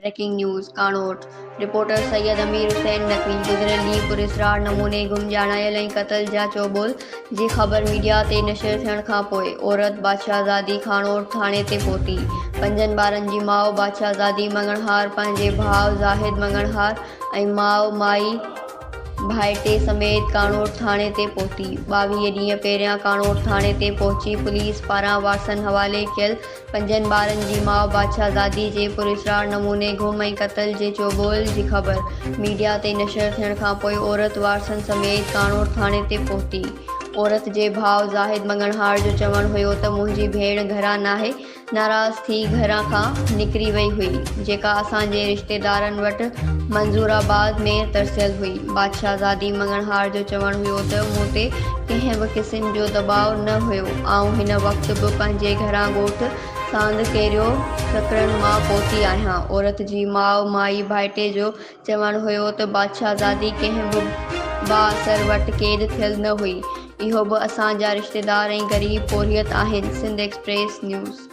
Breaking news कानोट reporter Syed अमीर हुसैन नकवी गुज़िरियल ॾींहुं पुरस्रार नमूने गुम ॼाणायल ऐं क़तल जा चोबोल जी ख़बर मीडिया ते नशर थियण खां पोइ औरत बादशाहज़ादी खानोट थाणे ते पहुती। 5 ॿारनि जी माउ बादशाहज़ादी मंगणहार पंहिंजे भाउ ज़ाहिद मंगणहार ऐं माउ माई भाइटे समेत कानोट थाणे ते पहुती। 22 ॾींहं पहिरियां कानोट थाणे ते पहुची पुलिस पारां वारसनि हवाले कयल 5 ॿारनि जी माउ बादशाहज़ादी जे पुरस्रार नमूने गुम ऐं क़तल जे चोबोल जी ख़बर मीडिया ते नशर थियण खां पोइ औरत वारसनि समेत कानोट थाणे ते पहुती। औरत जे भाउ ज़ाहिद मंगणहार जो चवणु हुयो त मुंहिंजी भेण घरां नाहे, नाराज़ थी घरां खां निकिरी वई हुई, जेका असांजे रिश्तेदारनि वटि मंज़ूराबाद में तरसियल हुई। बादशाहज़ादी मंगणहार जो चवणु हुयो त मूं ते कंहिं बि क़िस्म जो दबाउ न हुयो। आउं हिन वक़्तु बि पंहिंजे घरां ॻोठ सांद कहिड़ो तकड़नि मां पहुती आहियां। औरत जी माउ माई भाइटे जो चवणु हुयो त बादशाहज़ादी कंहिं बि बाअसर वटि क़ैद थियल न हुई। इहो बि असांजा रिश्तेदार ऐं ग़रीब पोरियत आहिनि। Sindh Express news.